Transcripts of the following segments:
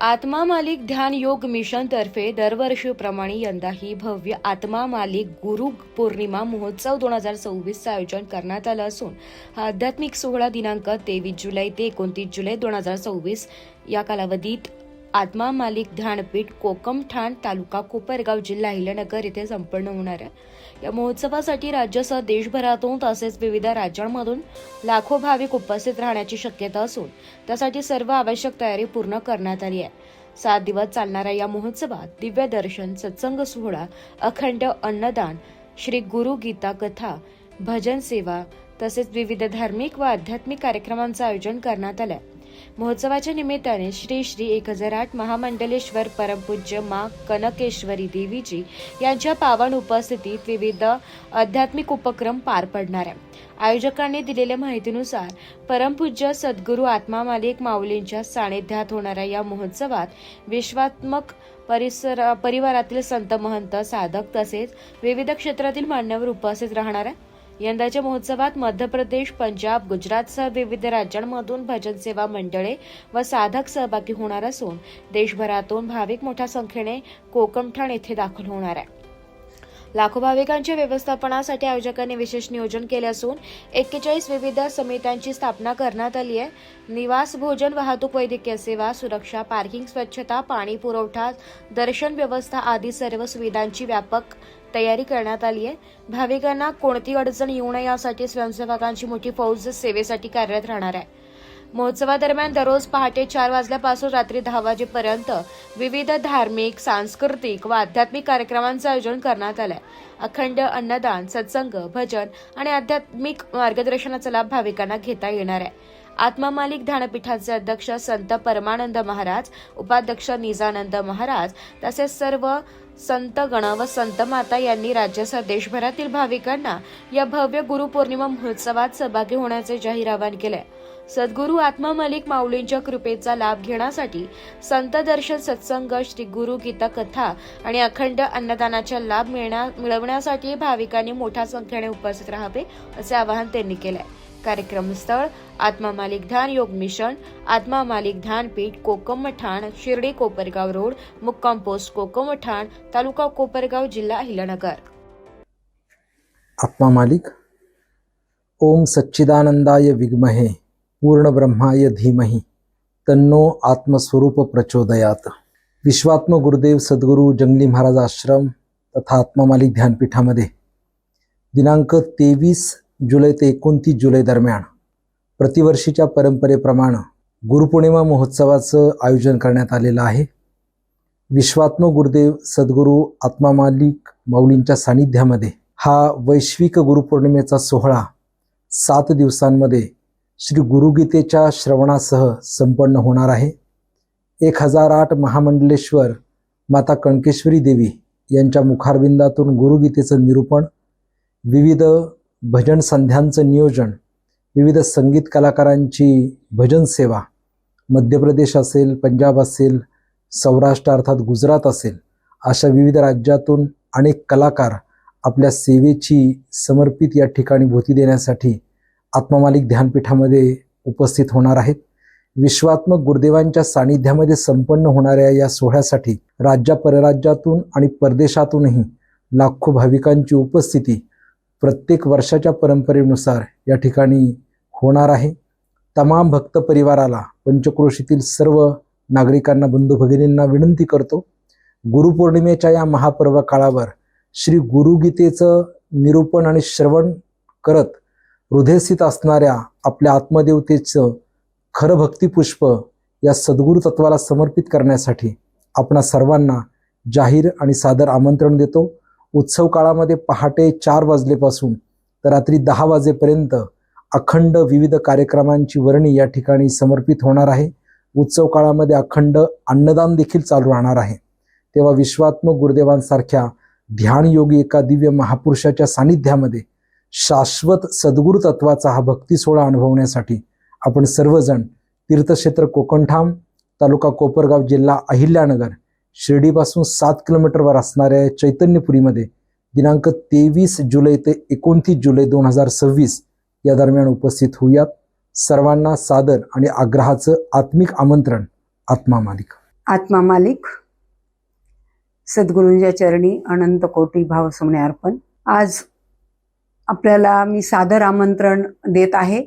आत्मा मालिक ध्यान योग मिशन तर्फे दरवर्षीप्रमाणे यंदाही भव्य आत्मा मालिक गुरु पौर्णिमा महोत्सव 2026 चं आयोजन करण्यात आलं असून हा आध्यात्मिक सोहळा दिनांक 23 जुलै ते 29 जुलै 2026 या कालावधीत आत्मा मालिक ध्यानपीठ कोकमठाण तालुका कोपरगाव जिल्हा अहिल्यानगर येथे संपन्न होणार आहे। या महोत्सवासाठी राज्यासह देशभरातून तसेच विविध राज्यांमधून लाखो भाविक उपस्थित राहण्याची शक्यता असून त्यासाठी सर्व आवश्यक तयारी पूर्ण करण्यात आली आहे। 7 दिवस चालणाऱ्या या महोत्सवात दिव्य दर्शन, सत्संग सोहळा, अखंड अन्नदान, श्री गुरु गीता कथा, भजन सेवा तसेच विविध धार्मिक व आध्यात्मिक कार्यक्रमांचं आयोजन करण्यात आलं आहे। महोत्सवाच्या निमित्ताने श्री श्री 1008 महामंडलेश्वर परमपूज्य मां कनकेश्वरी देवीजी यांच्या पावन उपस्थितीत विविध आध्यात्मिक उपक्रम पार पडणार आहे। आयोजकांनी दिलेल्या माहितीनुसार परमपूज्य सद्गुरू आत्मा मालिक माऊलींच्या सानिध्यात होणाऱ्या या महोत्सवात विश्वात्मक परिवारातील संत, महंत, साधक तसेच विविध क्षेत्रातील मान्यवर उपस्थित राहणार आहे। यंदाच्या महोत्सवात मध्य प्रदेश, पंजाब, गुजरातसह विविध राज्यांमधून भजन सेवा मंडळे व साधक सहभागी होणार असून देशभरातून भाविक मोठ्या संख्येने कोकमठाण येथे दाखल होणार आहे। लाखो भाविकांच्या व्यवस्थापनासाठी आयोजकांनी विशेष नियोजन केले असून 41 विविध समित्यांची स्थापना करण्यात आली आहे। निवास, भोजन, वाहतूक, वैद्यकीय सेवा, सुरक्षा, पार्किंग, स्वच्छता, पाणी पुरवठा, दर्शन व्यवस्था आदी सर्व सुविधांची व्यापक तयारी करण्यात आली आहे। भाविकांना कोणती अडचण येऊ नये यासाठी स्वयंसेवकांची मोठी फौज सेवेसाठी कार्यरत राहणार आहे। महोत्सवादरम्यान दररोज पहाटे 4 वाजल्यापासून रात्री 10 वाजेपर्यंत विविध धार्मिक, सांस्कृतिक व आध्यात्मिक कार्यक्रमांचं आयोजन करण्यात आलं आहे। अखंड अन्नदान, सत्संग, भजन आणि आध्यात्मिक मार्गदर्शनाचा लाभ भाविकांना घेता येणार आहे। आत्मा मालिक ध्यानपीठाचे अध्यक्ष संत परमानंद महाराज, उपाध्यक्ष निजानंद महाराज तसेच सर्व संत गण व संत माता यांनी राज्यासह देशभरातील भाविकांना या भव्य गुरुपौर्णिमा महोत्सवात सहभागी होण्याचे जाहीर आवाहन केले। सद्गुरू आत्मा मालिक माऊलींच्या कृपेचा लाभ घेण्यासाठी संत दर्शन, सत्संग, श्री गुरु गीता कथा आणि अखंड अन्नदानाचा लाभ मिळवण्यासाठी भाविकांनी मोठ्या संख्येने उपस्थित राहावे असे आवाहन त्यांनी केले। कार्यक्रम स्थळ आत्मा मालिक ध्यान योग मिशन, आत्मा मालिक ध्यानपीठ कोकमठाण, शिर्डी कोपरगाव रोड, मुक्काम पोस्ट कोकमठाण, तालुका कोपरगाव, जिल्हा अहिल्यानगर। आत्मा मालिक ओम सच्चिदानंदाय विद्महे पूर्ण ब्रह्माय धीमहि तन्नो आत्मस्वरूप प्रचोदयात। विश्वात्म गुरुदेव सद्गुरू जंगली महाराज आश्रम तथा आत्मा मालिक ध्यानपीठामध्ये दिनांक 23 जुलै ते 29 जुलै दरम्यान प्रतिवर्षीच्या परंपरेप्रमाणे गुरुपौर्णिमा महोत्सवाचं आयोजन करण्यात आलेलं आहे। विश्वात्म गुरुदेव सद्गुरू आत्मा मालिक माऊलींच्या सानिध्यामध्ये हा वैश्विक गुरुपौर्णिमेचा सोहळा 7 दिवसांमध्ये श्री गुरुगीतेच्या श्रवणासह संपन्न होणार आहे। 1008 महामंडलेश्वर माता कनकेश्वरी देवी यांच्या मुखारविंदातून गुरुगीतेचं निरूपण, विविध भजन संध्यांचं नियोजन, विविध संगीत कलाकारांची भजन सेवा, मध्य प्रदेश असेल, पंजाब असेल, सौराष्ट्र अर्थात गुजरात असेल, अशा विविध राज्यातून अनेक कलाकार आपल्या सेवेची समर्पित या ठिकाणी भूती देण्यासाठी आत्मा मालिक ध्यानपीठामध्ये उपस्थित होणार आहेत। विश्वात्मक गुरुदेवांच्या सानिध्यामध्ये संपन्न होणाऱ्या या सोहळ्यासाठी राज्य परराज्यातून आणि परदेशातूनही लाखो भाविकांची उपस्थिती प्रत्येक वर्षाच्या परंपरेनुसार या ठिकाणी होणार आहे। तमाम भक्त परिवाराला, पंचक्रोशीतील सर्व नागरिकांना, बंधू भगिनींना विनंती करतो, गुरुपौर्णिमेच्या या महापर्व काळावर श्री गुरुगीतेचं निरूपण आणि श्रवण करत हृदयस्थित असणाऱ्या आपल्या आत्मदेवतेचं खरं भक्तिपुष्प या सद्गुरु तत्वाला समर्पित करण्यासाठी आपणा सर्वांना जाहीर आणि सादर आमंत्रण देतो। उत्सव काळामध्ये पहाटे 4 वाजल्यापासून तर रात्री 10 वाजेपर्यंत अखंड विविध कार्यक्रमांची वर्णी या ठिकाणी समर्पित होणार आहे। उत्सव काळामध्ये अखंड अन्नदान देखील चालू राहणार आहे। तेव्हा विश्वात्मक गुरुदेवांसारख्या ध्यानयोगी एका दिव्य महापुरुषाच्या सानिध्यामध्ये शाश्वत सद्गुरु तत्वाचा हा भक्ती सोहळा अनुभवण्यासाठी आपण सर्वजण तीर्थक्षेत्र कोकमठाण, तालुका कोपरगाव, जिल्हा अहिल्यानगर, शिर्डीपासून 7 किलोमीटरवर असणाऱ्या चैतन्यपुरीमध्ये दिनांक 23 जुलै ते 29 जुलै 2026 या दरम्यान उपस्थित होऊयात। सर्वांना सादर आणि आग्रहाचं आत्मिक आमंत्रण। आत्मा मालिक। आत्मा मालिक सद्गुरूंच्या चरणी अनंत कोटी भाव सोने अर्पण. आज आपल्याला मी सादर आमंत्रण देत आहे.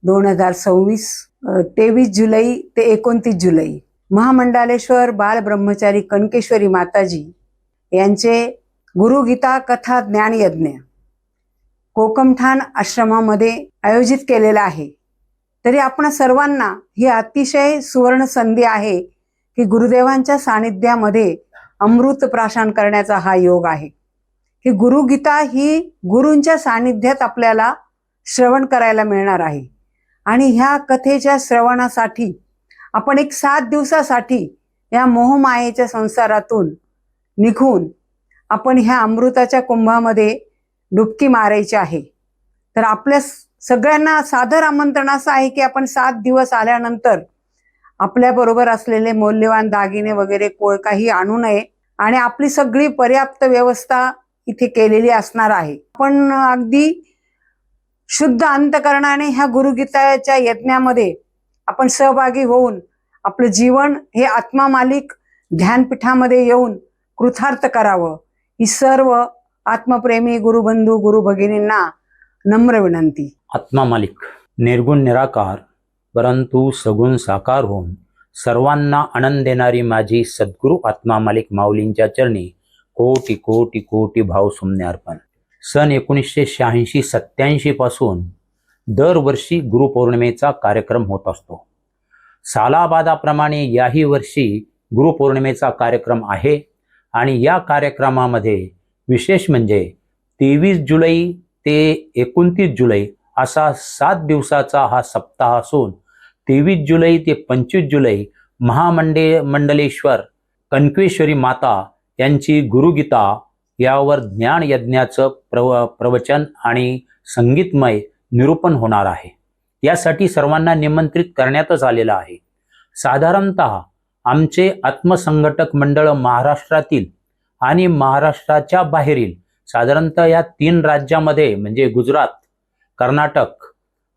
2026 23 जुलै ते 29 जुलै महामंडालेश्वर बाल ब्रह्मचारी कनकेश्वरी माताजी यांचे गुरुगीता कथा ज्ञान यज्ञ कोकमठाण आश्रमामध्ये आयोजित केलेला आहे. तरी आपण सर्वांना ही अतिशय सुवर्ण संधी आहे की गुरुदेवांच्या सानिध्यामध्ये अमृत प्राशन करण्याचा हा योग आहे. की गुरुगीता ही गुरूंच्या सानिध्यात आपल्याला श्रवण करायला मिळणार आहे. आणि ह्या कथेच्या श्रवणासाठी आपण एक 7 दिवसासाठी या मोहमायेच्या संसारातून निघून आपण ह्या अमृताच्या कुंभामध्ये डुबकी मारायची आहे. तर आपल्या सगळ्यांना सादर आमंत्रण असं आहे की आपण 7 दिवस आल्यानंतर आपल्याबरोबर असलेले मौल्यवान दागिने वगैरे काही आणू नये आणि आपली सगळी पर्याप्त व्यवस्था इथे केलेली असणार आहे. आपण अगदी शुद्ध अंतकरणाने ह्या गुरुगीताच्या यज्ञामध्ये आपण सहभागी होऊन आपलं जीवन हे आत्मा मालिक ध्यानपीठामध्ये येऊन कृतार्थ करावं ही सर्व आत्मप्रेमी गुरुबंधू गुरु भगिनींना नम्र विनंती. आत्मा मालिक निर्गुण निराकार परंतु सगुण साकार होऊन सर्वांना आनंद देणारी माझी सद्गुरू आत्मा मालिक माऊलींच्या चरणी कोटी कोटी कोटी भाव सोमने अर्पण. सन 1986-87 पासून दरवर्षी गुरुपौर्णिमेचा कार्यक्रम होत असतो. सालाबादाप्रमाणे याही वर्षी गुरुपौर्णिमेचा कार्यक्रम आहे. आणि या कार्यक्रमामध्ये विशेष म्हणजे 23 जुलै ते 29 जुलै असा 7 दिवसाचा हा सप्ताह असून 23 जुलै ते 25 जुलै महामंडलेश्वर कनकेश्वरी माता यांची गुरुगीता यावर ज्ञान यज्ञाचं प्रवचन आणि संगीतमय निरूपण होणार आहे. यासाठी सर्वांना निमंत्रित करण्यातच आलेलं आहे. साधारणतः आमचे आत्मसंघटक मंडळ महाराष्ट्रातील आणि महाराष्ट्राच्या बाहेरील साधारणतः या 3 राज्यामध्ये म्हणजे गुजरात, कर्नाटक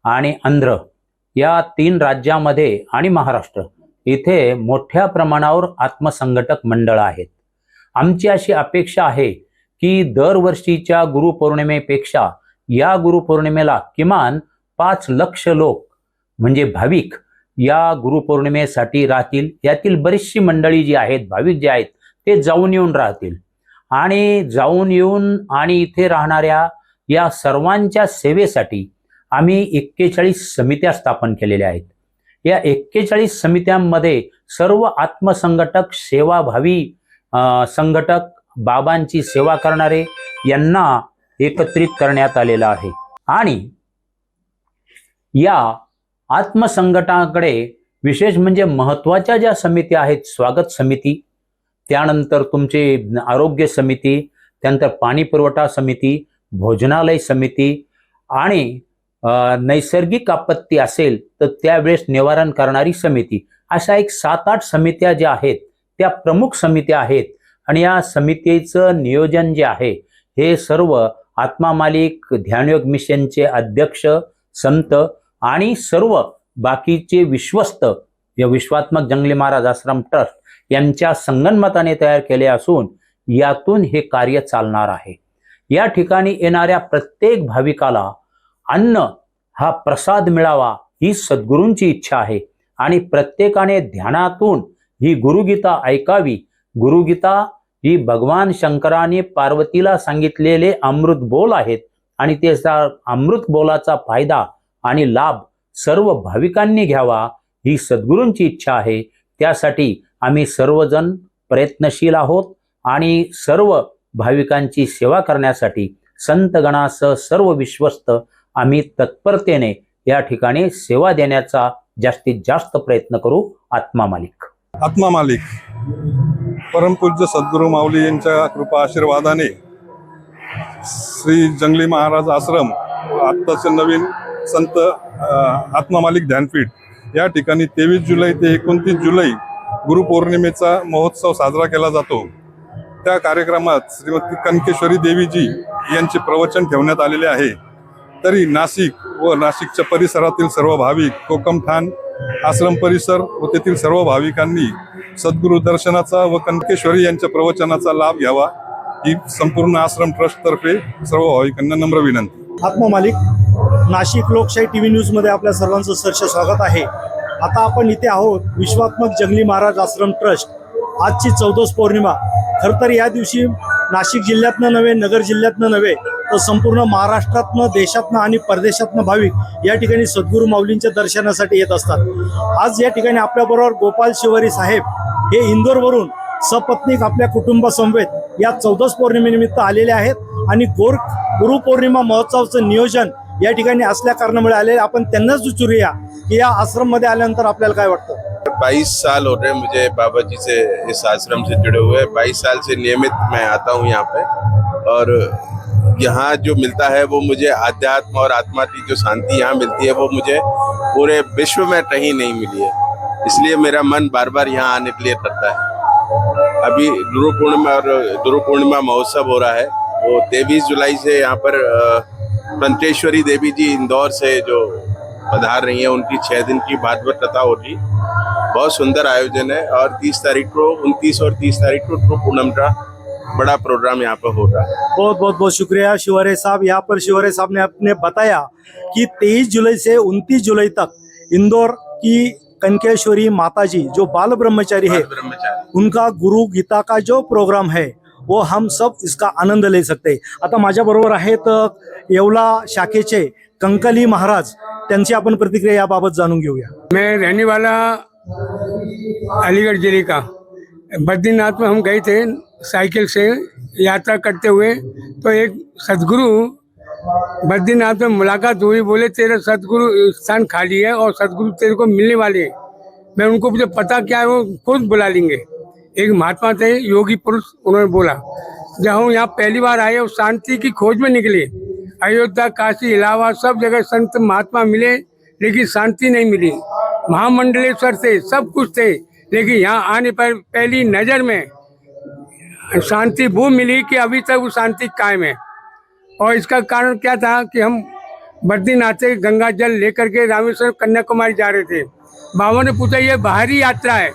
आणि आंध्र या 3 राज्यामध्ये आणि महाराष्ट्र इथे मोठ्या प्रमाणावर आत्मसंघटक मंडळ आहेत. आमची अशी अपेक्षा आहे की दरवर्षीच्या गुरुपौर्णिमेपेक्षा या गुरुपौर्णिमेला किमान 5 लाख लोक म्हणजे भाविक या गुरुपौर्णिमेसाठी राहतील. यातील बरीचशी मंडळी जी आहेत भाविक जे आहेत ते जाऊन येऊन राहतील आणि जाऊन येऊन आणि इथे राहणाऱ्या या सर्वांच्या सेवेसाठी आम्ही 41 समित्या स्थापन केलेल्या आहेत. या 41 समित्यांमध्ये सर्व आत्मसंघटक सेवाभावी संघटक बाबांची सेवा करणारे यांना एकत्रित करण्यात आलेलं आहे. आणि या आत्मसंघटनाकडे विशेष म्हणजे महत्त्वाच्या ज्या समित्या आहेत, स्वागत समिती, त्यानंतर तुमचे आरोग्य समिती, त्यानंतर पाणी पुरवठा समिती, भोजनालय समिती आणि नैसर्गिक आपत्ती असेल तर त्यावेळेस निवारण करणारी समिती, अशा एक 7-8 समित्या ज्या आहेत त्या प्रमुख समित्या आहेत. आणि या समितीचं नियोजन जे आहे हे सर्व आत्मा मालिक ध्यानयोग मिशनचे अध्यक्ष संत आणि सर्व बाकीचे विश्वस्त या विश्वात्मक जंगली महाराज आश्रम ट्रस्ट यांच्या संगनमताने तयार केले असून यातून हे कार्य चालणार आहे. या ठिकाणी येणाऱ्या प्रत्येक भाविकाला अन्न हा प्रसाद मिळावा ही सद्गुरूंची इच्छा आहे. आणि प्रत्येकाने ध्यानातून ही गुरुगीता ऐकावी. गुरुगीता ही भगवान शंकराने पार्वतीला सांगितलेले अमृत बोल आहेत आणि त्याचा अमृत बोलाचा फायदा आणि लाभ सर्व भाविकांनी घ्यावा ही सद्गुरूंची इच्छा आहे. त्यासाठी आम्ही सर्वजण प्रयत्नशील आहोत आणि सर्व भाविकांची सेवा करण्यासाठी संत गणासह सर्व विश्वस्त आम्ही तत्परतेने या ठिकाणी सेवा देण्याचा जास्तीत जास्त प्रयत्न करू. आत्मा मालिक. आत्मा मालिक परमपूज्य सद्गुरू माऊली यांच्या कृपा आशीर्वादाने श्री जंगली महाराज आश्रम आत्ताचे नवीन संत आत्मा मालिक ध्यानपीठ या ठिकाणी 23 जुलै ते 29 जुलै गुरुपौर्णिमेचा महोत्सव साजरा केला जातो. त्या कार्यक्रमात श्रीमती कनकेश्वरी देवीजी यांचे प्रवचन ठेवण्यात आलेले आहे. तरी नाशिक व नाशिकच्या परिसरातील सर्व भाविक, कोकमठाण आश्रम परिसर व तेथील सर्व भाविकांनी सद्गुरू दर्शनाचा व कनकेश्वरी यांच्या प्रवचनाचा लाभ घ्यावा ही संपूर्ण आश्रम ट्रस्ट तर्फे सर्व भाविकांना नम्र विनंती। आत्मा मालिक नाशिक लोकशाही टीव्ही न्यूजमध्ये आपल्या सर्वांचं सहर्ष स्वागत आहे। आता आपण इथे आहोत विश्वात्मक जंगली महाराज आश्रम ट्रस्ट। आजची 14 पौर्णिमा। खरं तर या दिवशी नाशिक जिल्ह्यातनं नव्हे, नगर जिल्ह्यातनं नव्हे, तर संपूर्ण महाराष्ट्रातनं, देशातनं आणि परदेशातनं भाविक या ठिकाणी सद्गुरू माऊलींच्या दर्शनासाठी येत असतात। आज या ठिकाणी आपल्याबरोबर गोपाल शिवारी साहेब हे इंदोरवरून सपत्नीक आपल्या कुटुंबासमवेत या 14 पौर्णिमेनिमित्त आलेले आहेत आणि गुरुपौर्णिमा महोत्सवाचं नियोजन या ठिकाणी असल्या कारणामुळे आले। आपण त्यांनाच विचारूया की या आश्रम मध्ये आल्यानंतर आपल्याला काय वाटतं। 22 साल हो रहे हैं मुझे बाबा जी से, इस आश्रम से जुड़े हुए। 22 साल से नियमित मैं आता हूँ यहाँ पे, और यहाँ जो मिलता है वो मुझे आध्यात्म और आत्मा की जो शांति यहाँ मिलती है वो मुझे पूरे विश्व में कहीं नहीं मिली है। इसलिए मेरा मन बार बार यहाँ आने के लिए करता है। अभी गुरु पूर्णिमा महोत्सव हो रहा है, वो 23 जुलाई से यहाँ पर पंचेश्वरी देवी जी इंदौर से जो पधार रही हैं, उनकी 6 दिन की भागवत कथा होगी। बहुत सुंदर आयोजन है, और 29 और 30 तारीख को गुरु पूर्णिमा का बड़ा प्रोग्राम यहाँ पर हो रहा है। बहुत शुक्रिया शिवारे साहब। यहाँ पर शिवारे साहब ने आपने बताया कि 23 जुलाई से 29 जुलाई तक इंदौर की कनकेश्वरी माताजी जो बाल ब्रह्मचारी है, उनका गुरु गीता का जो प्रोग्राम है वो हम सब इसका आनंद ले सकते हैं। आता माझ्या बरोबर आहेत येवला शाखेचे कंकली महाराज, त्यांची आपण प्रतिक्रिया याबाबत जाणून घेऊया। मैं रहने वाला अलीगढ़ जिले का। बद्रीनाथ में हम गए थे साइकिल से यात्रा करते हुए, तो एक सदगुरु बद्रीनाथ में मुलाकात हुई। बोले तेरा सदगुरु स्थान खाली है और सदगुरु तेरे को मिलने वाले हैं। मैं उनको मुझे पता क्या है वो खुद बुला लेंगे। एक महात्मा थे, योगी पुरुष, उन्होंने बोला। जब हम यहाँ पहली बार आए और शांति की खोज में निकले, अयोध्या, काशी, इलाहाबाद सब जगह संत महात्मा मिले, लेकिन शांति नहीं मिली। महामंडलेश्वर थे, सब कुछ थे, लेकिन यहाँ आने पर पहली नज़र में शांति वो मिली कि अभी तक वो शांति कायम है। और इसका कारण क्या था कि हम बद्रीनाथ से गंगा जल लेकर के रामेश्वर कन्याकुमारी जा रहे थे। बाबा ने पूछा ये बाहरी यात्रा है,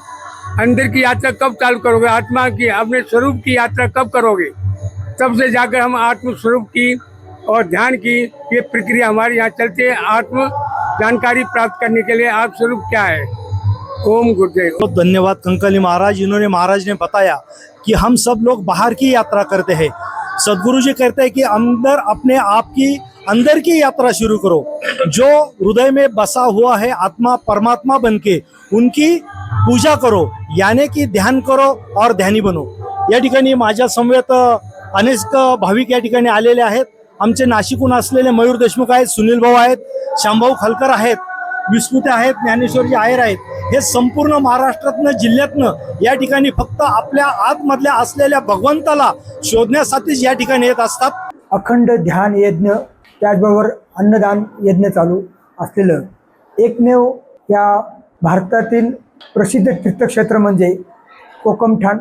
अंदर की यात्रा कब चालू करोगे, आत्मा की अपने स्वरूप की यात्रा कब करोगे। तब से जाकर हम आत्म स्वरूप की और ध्यान की ये प्रक्रिया हमारे यहाँ चलती है। आत्म जानकारी प्राप्त करने के लिए आप स्वरूप क्या है। ओम गुरुदेव। बहुत धन्यवाद कंकली महाराज। इन्होंने महाराज ने बताया कि हम सब लोग बाहर की यात्रा करते हैं, सदगुरु जी कहते हैं कि अंदर अपने आप की अंदर की यात्रा शुरू करो। जो हृदय में बसा हुआ है आत्मा परमात्मा बनके उनकी पूजा करो, यानी कि ध्यान करो और ध्यानी बनो। या ठिकाणी माझ्या समवेत अनेक भाविक या ठिकाणी आलेले आहेत। आमचे नाशिकहून असलेले मयूर देशमुख आहेत, सुनील भाऊ आहेत, श्यामभाऊ खलकर आहेत, विस्मृते आहेत, ज्ञानेश्वरजी आयर आहेत। हे संपूर्ण महाराष्ट्रातनं, जिल्ह्यातनं या ठिकाणी फक्त आपल्या आतमधल्या असलेल्या भगवंताला शोधण्यासाठीच या ठिकाणी येत असतात। अखंड ध्यान यज्ञ, त्याचबरोबर अन्नदान यज्ञ चालू असलेलं एकमेव या भारतातील प्रसिद्ध तीर्थक्षेत्र म्हणजे कोकमठाण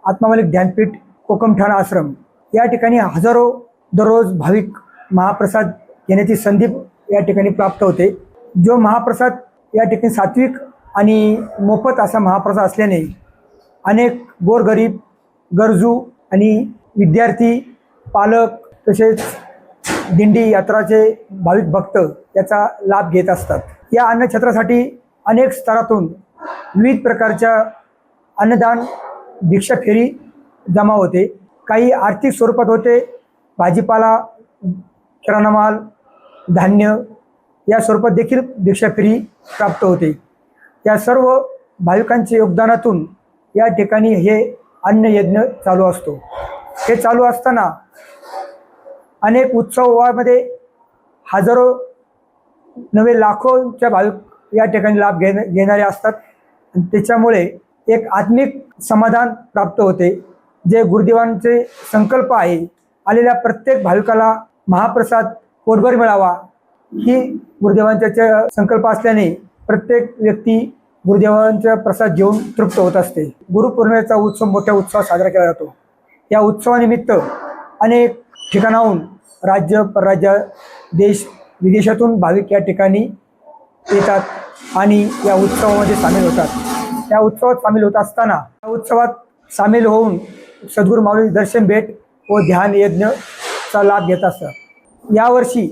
आत्मामालिक ध्यानपीठ कोकमठाण आश्रम। या ठिकाणी हजारो दररोज भाविक महाप्रसाद घेण्याची संधी या ठिकाणी प्राप्त होते। जो महाप्रसाद या ठिकाणी सात्विक आणि मोफत असा महाप्रसाद असल्याने अनेक गोरगरीब, गरजू आणि विद्यार्थी, पालक तसेच दिंडी यात्राचे भाविक भक्त याचा लाभ घेत असतात। या अन्नछत्रासाठी अनेक स्तरातून विविध प्रकारच्या अन्नदान भिक्षा फेरी जमा होते। काही आर्थिक स्वरूपात होते, भाजीपाला, किराणा माल, धान्य या स्वरूपात देखील भिक्षा फेरी प्राप्त होते। या सर्व भाविकांच्या योगदानातून या ठिकाणी हे अन्न यज्ञ चालू असतो। हे चालू असताना अनेक उत्सवामध्ये हजारो नवे लाखोच्या भाविक या ठिकाणी लाभ घेणारे असतात। त्याच्यामुळे एक आत्मिक समाधान प्राप्त होते। जे गुरुदेवांचे संकल्प आहे, आलेल्या प्रत्येक भाविकाला महाप्रसाद पोटभर मिळावा ही गुरुदेवांचा संकल्प असल्याने प्रत्येक व्यक्ती गुरुदेवांचा प्रसाद घेऊन तृप्त होत असते। गुरुपौर्णिमेचा उत्सव मोठ्या उत्साहात साजरा केला जातो। या उत्सवानिमित्त अनेक ठिकाणाहून राज्य परराज्य देश विदेशातून भाविक या ठिकाणी येतात आणि या उत्सवामध्ये सामील होतात। त्या उत्सवात सामील होत असताना त्या उत्सवात सामील होऊन सद्गुरू माऊली दर्शन भेट व ध्यान यज्ञचा लाभ घेत असतात. यावर्षी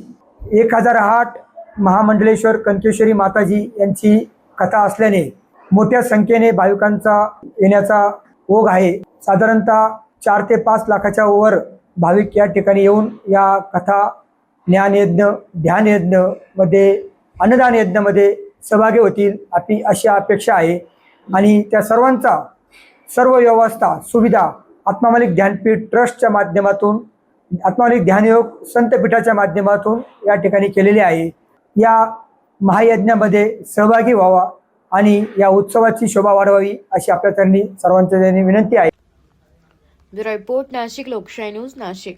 1008 महामंडलेश्वर कंकेश्वरी माताजी यांची कथा असल्याने मोठ्या संख्येने भाविकांचा येण्याचा ओघ आहे. साधारणतः 4 ते 5 लाखाच्या वर भाविक या ठिकाणी येऊन या कथा, ज्ञानयज्ञ, ध्यान यज्ञ मध्ये, अन्नदान यज्ञामध्ये सहभागी होतील अशी अपेक्षा आहे. आणि त्या सर्वांचा सर्व व्यवस्था सुविधा आत्मामालिक ध्यानपीठ ट्रस्टच्या माध्यमातून, आत्मामालिक ध्यानयोग संतपीठाच्या माध्यमातून या ठिकाणी केलेली आहे. या महायज्ञामध्ये सहभागी व्हावा आणि या उत्सवाची शोभा वाढवावी अशी आपल्या सर्वांच्या विनंती आहे. ब्युरो रिपोर्ट, नाशिक लोकशाही न्यूज, नाशिक.